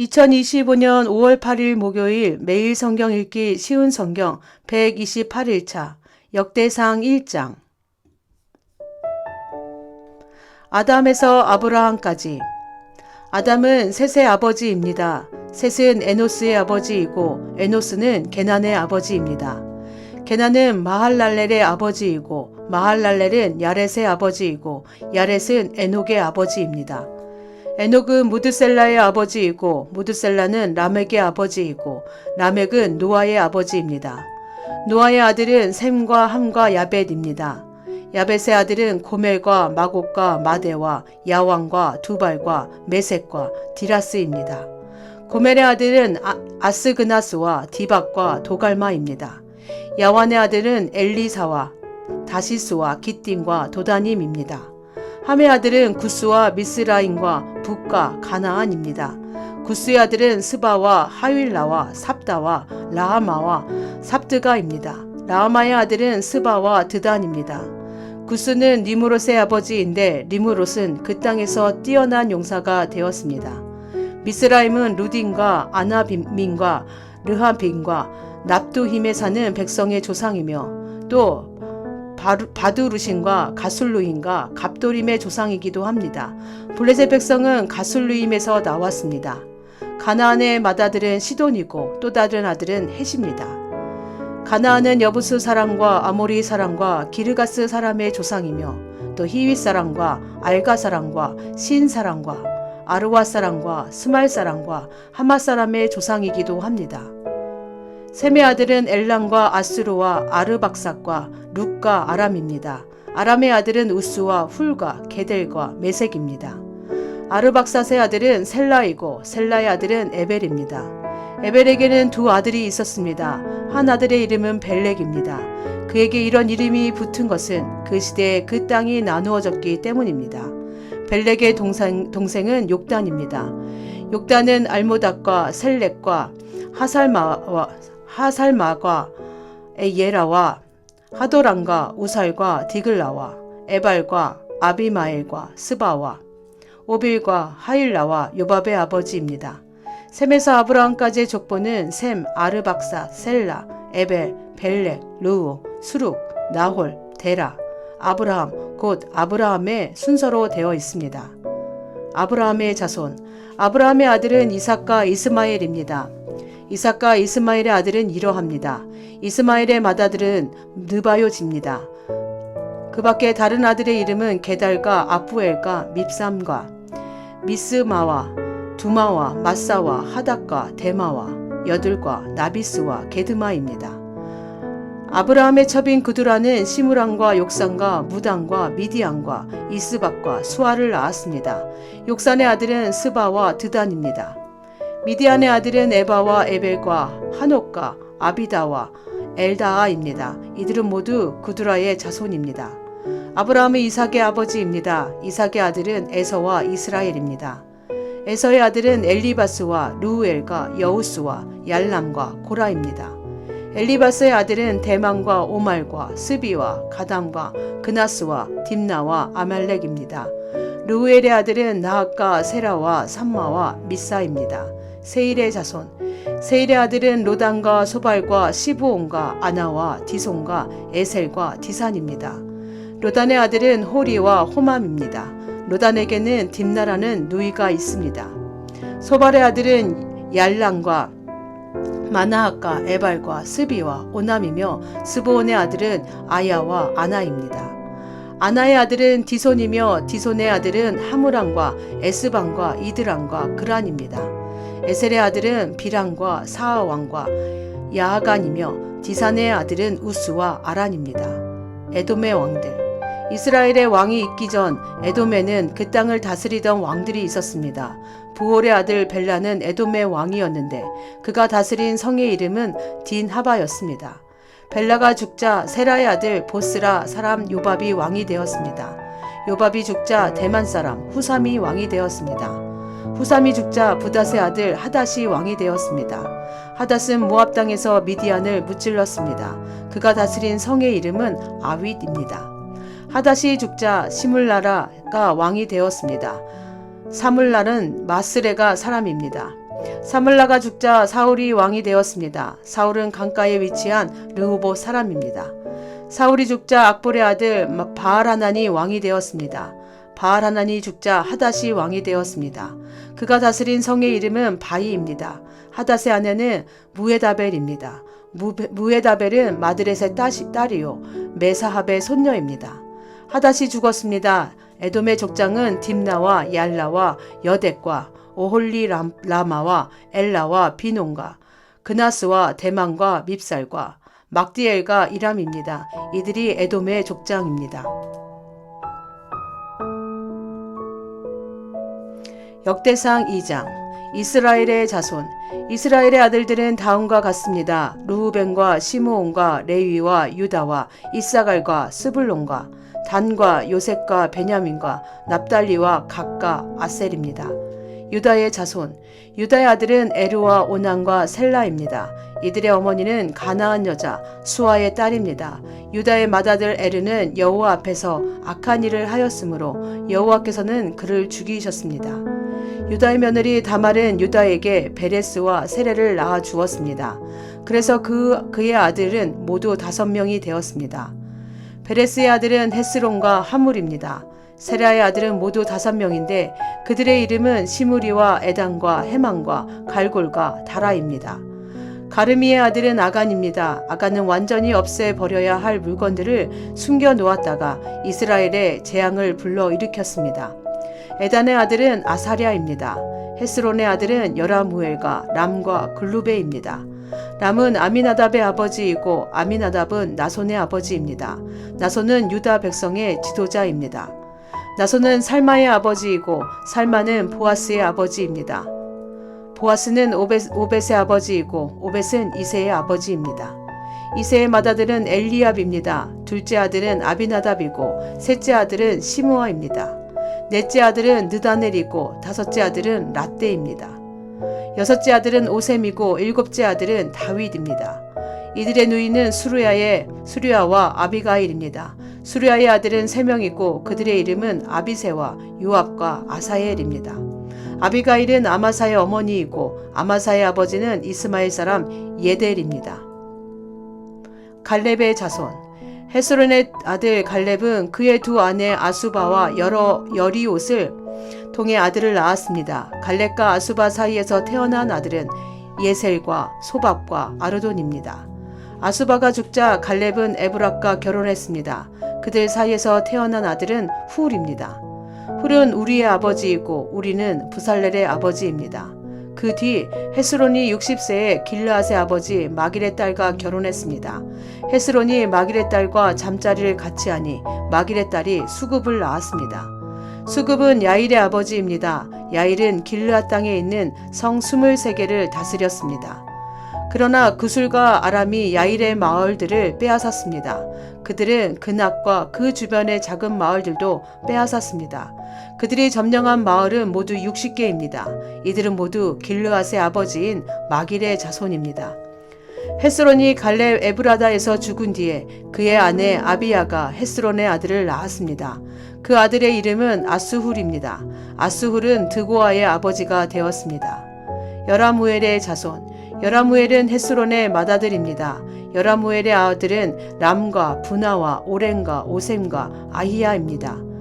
2025년 5월 8일 목요일 매일 성경 읽기 쉬운 성경 128일차 역대상 1장. 아담에서 아브라함까지. 아담은 셋의 아버지입니다. 셋은 에노스의 아버지이고 에노스는 게난의 아버지입니다. 게난은 마할랄렐의 아버지이고 마할랄렐은 야렛의 아버지이고 야렛은 에녹의 아버지입니다. 에녹은 무드셀라의 아버지이고 무드셀라는 라멕의 아버지이고 라멕은 노아의 아버지입니다. 노아의 아들은 셈과 함과 야벳입니다. 야벳의 아들은 고멜과 마곡과 마대와 야왕과 두발과 메섹과 디라스입니다. 고멜의 아들은 아스그나스와 디박과 도갈마입니다. 야완의 아들은 엘리사와 다시스와 기띔과 도다님입니다. 함의 아들은 구스와 미스라임과 북과 가나안입니다. 구스의 아들은 스바와 하윌라와 삽다와 라하마와 삽드가입니다. 라하마의 아들은 스바와 드단입니다. 구스는 니무롯의 아버지인데 니무롯은 그 땅에서 뛰어난 용사가 되었습니다. 미스라임은 루딘과 아나빔민과 르하빔과 납두힘에 사는 백성의 조상이며 또 바두루신과 가술루임과 갑도림의 조상이기도 합니다. 블레셋 백성은 가술루임에서 나왔습니다. 가나안의 맏아들은 시돈이고 또 다른 아들은 헷입니다. 가나안은 여부스 사람과 아모리 사람과 기르가스 사람의 조상이며 또 히윗 사람과 알가 사람과 신 사람과 아르와 사람과 스말 사람과 하마 사람의 조상이기도 합니다. 셈의 아들은 엘람과 아스루와 아르박삭과 룻과 아람입니다. 아람의 아들은 우스와 훌과 게델과 메색입니다. 아르박삭의 아들은 셀라이고 셀라의 아들은 에벨입니다. 에벨에게는 두 아들이 있었습니다. 한 아들의 이름은 벨렉입니다. 그에게 이런 이름이 붙은 것은 그 시대에 그 땅이 나누어졌기 때문입니다. 벨렉의 동생은 욕단입니다. 욕단은 알모닥과 셀렉과 하살마과 에예라와 하도람과 우살과 디글라와 에발과 아비마엘과 스바와 오빌과 하일라와 요밥의 아버지입니다. 셈에서 아브라함까지의 족보는 셈, 아르박사, 셀라, 에벨, 벨렉, 르우, 수룩, 나홀, 데라, 아브라함, 곧 아브라함의 순서로 되어 있습니다. 아브라함의 자손. 아브라함의 아들은 이삭과 이스마엘입니다. 이삭과 이스마엘의 아들은 이러합니다. 이스마엘의 맏아들은 느바요집니다. 그 밖에 다른 아들의 이름은 게달과 아프엘과 밉삼과 미스마와 두마와 마사와 하닥과 데마와 여들과 나비스와 게드마입니다. 아브라함의 첩인 그두라는 시므랑과 욕산과 무당과 미디안과 이스박과 수아를 낳았습니다. 욕산의 아들은 스바와 드단입니다. 미디안의 아들은 에바와 에벨과 하녹과 아비다와 엘다아입니다. 이들은 모두 그두라의 자손입니다. 아브라함은 이삭의 아버지입니다. 이삭의 아들은 에서와 이스라엘입니다. 에서의 아들은 엘리바스와 루엘과 여우스와 얄람과 고라입니다. 엘리바스의 아들은 대만과 오말과 스비와 가담과 그나스와 딥나와 아말렉입니다. 루엘의 아들은 나학과 세라와 삼마와 미사입니다. 세일의 자손. 세일의 아들은 로단과 소발과 시브온과 아나와 디손과 에셀과 디산입니다. 로단의 아들은 호리와 호맘입니다. 로단에게는 딥나라는 누이가 있습니다. 소발의 아들은 얄람과 마나학과 에발과 스비와 오남이며 스브온의 아들은 아야와 아나입니다. 아나의 아들은 디손이며 디손의 아들은 하무람과 에스방과 이드람과 그란입니다. 에셀의 아들은 비람과 사하왕과 야하간이며 디산의 아들은 우스와 아란입니다. 에돔의 왕들. 이스라엘의 왕이 있기 전 에돔에는 그 땅을 다스리던 왕들이 있었습니다. 부올의 아들 벨라는 에돔의 왕이었는데 그가 다스린 성의 이름은 딘하바였습니다. 벨라가 죽자 세라의 아들 보스라 사람 요밥이 왕이 되었습니다. 요밥이 죽자 대만 사람 후삼이 왕이 되었습니다. 후삼이 죽자 부닷의 아들 하닷이 왕이 되었습니다. 하닷은 모압 땅에서 미디안을 무찔렀습니다. 그가 다스린 성의 이름은 아윗입니다. 하닷이 죽자 시물나라가 왕이 되었습니다. 사물날은 마스레가 사람입니다. 사물라가 죽자 사울이 왕이 되었습니다. 사울은 강가에 위치한 르호봇 사람입니다. 사울이 죽자 악볼의 아들 바알하난이 왕이 되었습니다. 바알하난이 죽자 하닷이 왕이 되었습니다. 그가 다스린 성의 이름은 바이입니다. 하닷의 아내는 무에다벨입니다. 무에다벨은 마드렛의 딸이요 메사합의 손녀입니다. 하닷이 죽었습니다. 에돔의 족장은 딥나와 얄라와 여뎃과 오홀리 라마와 엘라와 비논과 그나스와 대만과 밉살과 막디엘과 이람입니다. 이들이 에돔의 족장입니다. 역대상 2장. 이스라엘의 자손. 이스라엘의 아들들은 다음과 같습니다. 르우벤과 시므온과 레위와 유다와 이사갈과 스불론과 단과 요셉과 베냐민과 납달리와 gad과 아셀입니다. 유다의 자손. 유다의 아들은 에르와 오난과 셀라입니다. 이들의 어머니는 가나안 여자 수아의 딸입니다. 유다의 맏아들 에르는 여호와 앞에서 악한 일을 하였으므로 여호와께서는 그를 죽이셨습니다. 유다의 며느리 다말은 유다에게 베레스와 세레를 낳아 주었습니다. 그래서 그의 아들은 모두 5명이 되었습니다. 베레스의 아들은 헤스론과 하물입니다. 세라의 아들은 모두 5명인데 그들의 이름은 시므리와 에단과 헤만과 갈골과 다라입니다. 가르미의 아들은 아간입니다. 아간은 완전히 없애버려야 할 물건들을 숨겨 놓았다가 이스라엘에 재앙을 불러 일으켰습니다. 에단의 아들은 아사랴입니다. 헤스론의 아들은 여라무엘과 람과 글루베입니다. 람은 아미나답의 아버지이고 아미나답은 나손의 아버지입니다. 나손은 유다 백성의 지도자입니다. 나손은 살마의 아버지이고 살마는 보아스의 아버지입니다. 보아스는 오벳의 아버지이고 오벳은 이새의 아버지입니다. 이새의 맏아들은 엘리압입니다. 둘째 아들은 아비나답이고 셋째 아들은 시므아입니다. 넷째 아들은 느다넬이고 다섯째 아들은 라떼입니다. 여섯째 아들은 오셈이고 일곱째 아들은 다윗입니다. 이들의 누이는 수르야와 아비가일입니다. 수르야의 아들은 3명이고 그들의 이름은 아비새와 요압과 아사엘입니다. 아비가일은 아마사의 어머니이고 아마사의 아버지는 이스마엘 사람 예델입니다. 갈렙의 자손. 헤스론의 아들 갈렙은 그의 두 아내 아수바와 여리옷을 통해 아들을 낳았습니다. 갈렙과 아수바 사이에서 태어난 아들은 예셀과 소밥과 아르돈입니다. 아수바가 죽자 갈렙은 에브락과 결혼했습니다. 그들 사이에서 태어난 아들은 훌입니다. 훌은 우리의 아버지이고 우리는 부살렐의 아버지입니다. 그 뒤 헤스론이 60세에 길르앗의 아버지 마길의 딸과 결혼했습니다. 헤스론이 마길의 딸과 잠자리를 같이 하니 마길의 딸이 수굽을 낳았습니다. 수굽은 야일의 아버지입니다. 야일은 길르앗 땅에 있는 성 23개를 다스렸습니다. 그러나 구술과 아람이 야일의 마을들을 빼앗았습니다. 그들은 그낙과 그 주변의 작은 마을들도 빼앗았습니다. 그들이 점령한 마을은 모두 60개입니다. 이들은 모두 길르앗의 아버지인 마길의 자손입니다. 헤스론이 갈렙 에브라다에서 죽은 뒤에 그의 아내 아비야가 헤스론의 아들을 낳았습니다. 그 아들의 이름은 아스훌입니다. 아스훌은 드고아의 아버지가 되었습니다. 여라무엘의 자손. 여라무엘은 헤스론의 맏아들입니다. 여라무엘의 아들은 람과 분하와 오렌과 오셈과 아히야입니다.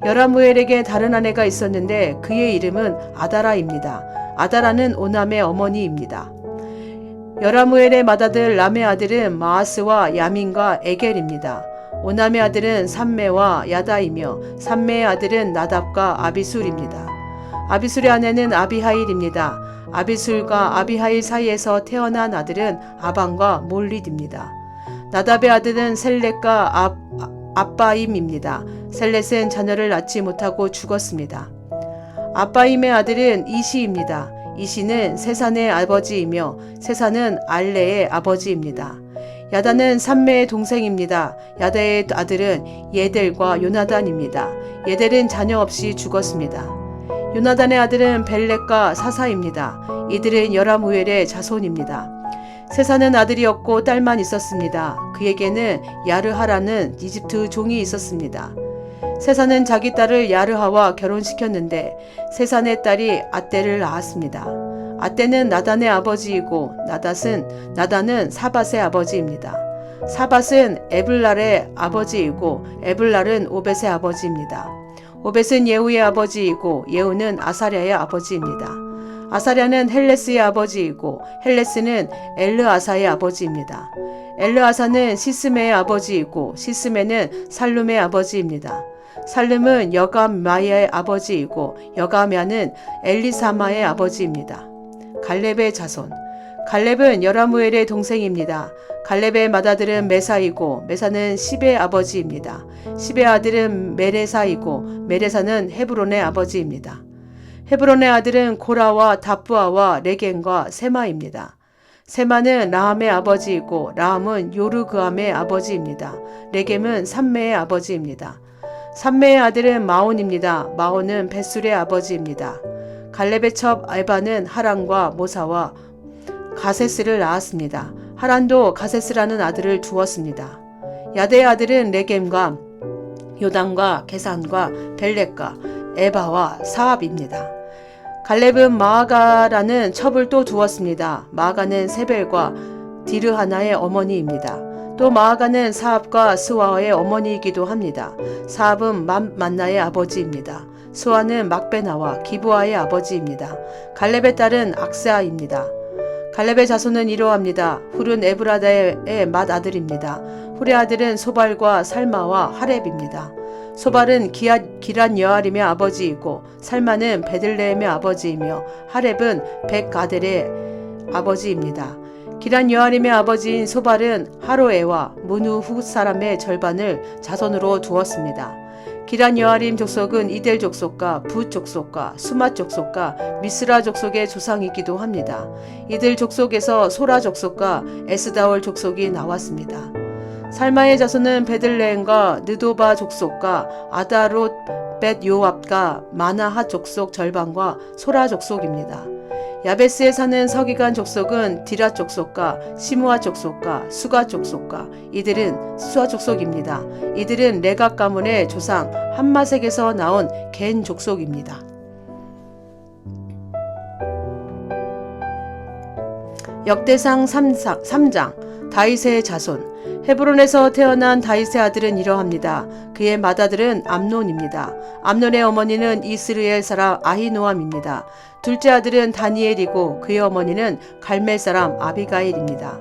여라무엘에게 다른 아내가 있었는데 그의 이름은 아다라입니다. 아다라는 오남의 어머니입니다. 여라무엘의 맏아들 람의 아들은 마아스와 야민과 에겔입니다. 오남의 아들은 삼메와 야다이며 삼메의 아들은 나답과 아비술입니다. 아비술의 아내는 아비하일입니다. 아비술과 아비하일 사이에서 태어난 아들은 아방과 몰릿입니다. 나답의 아들은 셀렛과 아빠임입니다. 셀렛은 자녀를 낳지 못하고 죽었습니다. 아빠임의 아들은 이시입니다. 이시는 세산의 아버지이며 세산은 알레의 아버지입니다. 야다는 삼메의 동생입니다. 야다의 아들은 예델과 요나단입니다. 예델은 자녀 없이 죽었습니다. 요나단의 아들은 벨렉과 사사입니다. 이들은 여라무엘의 자손입니다. 세사는 아들이 없고 딸만 있었습니다. 그에게는 야르하라는 이집트 종이 있었습니다. 세사는 자기 딸을 야르하와 결혼시켰는데 세산의 딸이 아떼를 낳았습니다. 아떼는 나단의 아버지이고 나단은 사밧의 아버지입니다. 사밧은 에블랄의 아버지이고 에블랄은 오벳의 아버지입니다. 오벳은 예후의 아버지이고 예후는 아사랴의 아버지입니다. 아사랴는 헬레스의 아버지이고 헬레스는 엘르아사의 아버지입니다. 엘르아사는 시스메의 아버지이고 시스메는 살룸의 아버지입니다. 살룸은 여감야의 아버지이고 여감야는 엘리사마의 아버지입니다. 갈렙의 자손. 갈렙은 여라무엘의 동생입니다. 갈렙의 맏아들은 메사이고 메사는 시베의 아버지입니다. 시베의 아들은 메레사이고 메레사는 헤브론의 아버지입니다. 헤브론의 아들은 고라와 다부아와 레겐과 세마입니다. 세마는 라함의 아버지이고 라함은 요르그암의 아버지입니다. 레겜은 삼메의 아버지입니다. 삼메의 아들은 마온입니다. 마온은 벳술의 아버지입니다. 갈렙의 첩 에바는 하란과 모사와 가세스를 낳았습니다. 하란도 가세스라는 아들을 두었습니다. 야대의 아들은 레겜과 요담과 게산과 벨렉과 에바와 사압입니다. 갈렙은 마아가라는 첩을 또 두었습니다. 마아가는 세벨과 디르하나의 어머니입니다. 또 마아가는 사압과 스와의 어머니이기도 합니다. 사압은 만나의 아버지입니다. 스와는 막베나와 기브아의 아버지입니다. 갈렙의 딸은 악사입니다. 갈렙의 자손은 이러합니다. 훌은 에브라다의 맏아들입니다. 훌의 아들은 소발과 살마와 하렙입니다. 소발은 기란 여아림의 아버지이고 살마는 베들레헴의 아버지이며 하렙은 백가델의 아버지입니다. 기란 여아림의 아버지인 소발은 하로에와 문우 사람의 절반을 자손으로 두었습니다. 기란 여아림 족속은 이델 족속과 붓 족속과 수맛 족속과 미스라 족속의 조상이기도 합니다. 이들 족속에서 소라 족속과 에스다올 족속이 나왔습니다. 살마의 자손은 베들레헴과 느도바 족속과 아다롯 벳 요압과 마나핫 족속 절반과 소라 족속입니다. 야베스에 사는 서기관 족속은 디라 족속과 시므아 족속과 수가 족속과 이들은 수아 족속입니다. 이들은 레각 가문의 조상 함마색에서 나온 겐 족속입니다. 역대상 3장 다윗의 자손. 헤브론에서 태어난 다윗의 아들은 이러합니다. 그의 맏아들은 암논입니다. 암논의 어머니는 이스르엘 사람 아히노암입니다. 둘째 아들은 다니엘이고 그의 어머니는 갈멜 사람 아비가일입니다.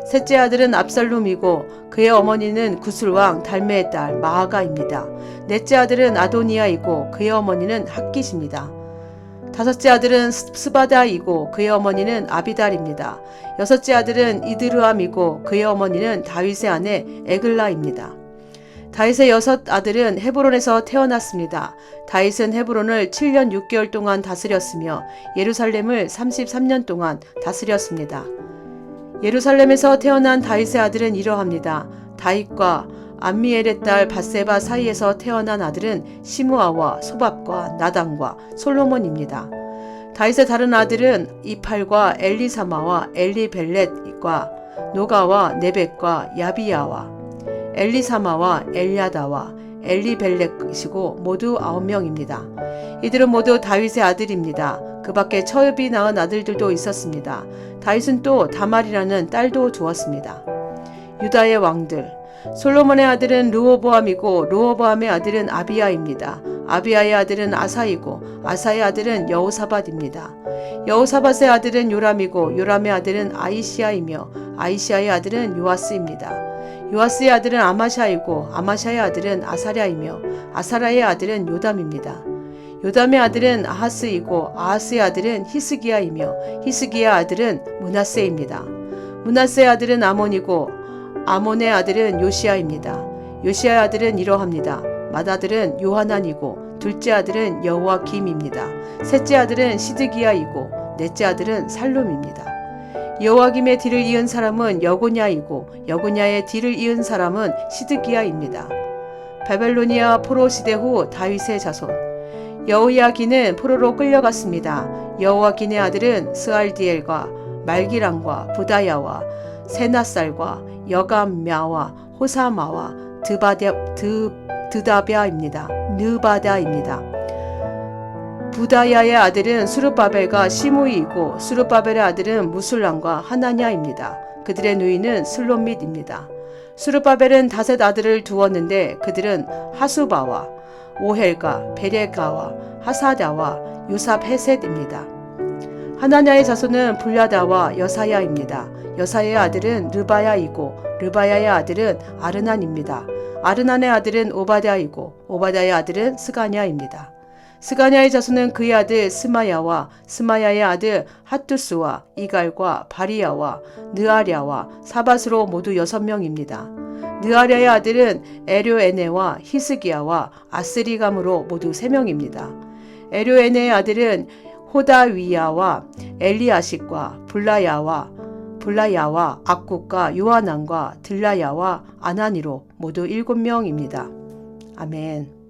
셋째 아들은 압살롬이고 그의 어머니는 구술왕 달메의 딸 마아가입니다. 넷째 아들은 아도니아이고 그의 어머니는 핫깃입니다. 다섯째 아들은 스바다이고 그의 어머니는 아비달입니다. 여섯째 아들은 이드르암이고 그의 어머니는 다윗의 아내 에글라입니다. 다윗의 여섯 아들은 헤브론에서 태어났습니다. 다윗은 헤브론을 7년 6개월 동안 다스렸으며 예루살렘을 33년 동안 다스렸습니다. 예루살렘에서 태어난 다윗의 아들은 이러합니다. 다윗과 암미엘의 딸 밧세바 사이에서 태어난 아들은 시므아와 소밥과 나단과 솔로몬입니다. 다윗의 다른 아들은 이팔과 엘리사마와 엘리벨렛과 노가와 네벡과 야비야와 엘리사마와 엘야다와 엘리벨렛이고 모두 9명입니다. 이들은 모두 다윗의 아들입니다. 그 밖에 처읍이 낳은 아들들도 있었습니다. 다윗은 또 다말이라는 딸도 두었습니다. 유다의 왕들. 솔로몬의 아들은 르호보암이고 르호보암의 아들은 아비야입니다. 아비야의 아들은 아사이고 아사의 아들은 여호사밧입니다. 여호사밧의 아들은 요람이고 요람의 아들은 아이시아이며 아이시아의 아들은 요아스입니다. 요아스의 아들은 아마샤이고 아마샤의 아들은 아사랴이며 아사랴의 아들은 요담입니다. 요담의 아들은 아하스이고 아하스의 아들은 히스기야이며 히스기야 아들은 므낫세입니다. 므낫세의 아들은 아몬이고 아몬의 아들은 요시야입니다. 요시야의 아들은 이러합니다. 맏아들은 요하난이고 둘째 아들은 여호와김입니다. 셋째 아들은 시드기야이고 넷째 아들은 살룸입니다. 여호와김의 뒤를 이은 사람은 여고냐이고 여고냐의 뒤를 이은 사람은 시드기야입니다. 바벨로니아 포로 시대 후 다윗의 자손. 여호야긴은 포로로 끌려갔습니다. 여호와긴의 아들은 스알디엘과 말기랑과 부다야와 세나살과 여감야와 호사마와 느바다입니다. 부다야의 아들은 수르바벨과 시므이이고 수르바벨의 아들은 무술람과 하나냐입니다. 그들의 누이는 슬롯밋입니다. 수르바벨은 5 아들을 두었는데 그들은 하수바와 오헬과 베레가와 하사다와 요삽헤셋입니다. 하나냐의 자손은 불야다와 여사야입니다. 여사야의 아들은 르바야이고 르바야의 아들은 아르난입니다. 아르난의 아들은 오바댜이고 오바댜의 아들은 스가냐입니다. 스가냐의 자손은 그의 아들 스마야와 스마야의 아들 핫두스와 이갈과 바리야와 느아랴와 사밧으로 모두 6명입니다. 느아랴의 아들은 에료에네와 히스기야와 아스리감으로 모두 3명입니다. 에료에네의 아들은 호다위야와 엘리아식과 블라야와 악국과 요하난과 들라야와 아나니로 모두 7명입니다. 아멘.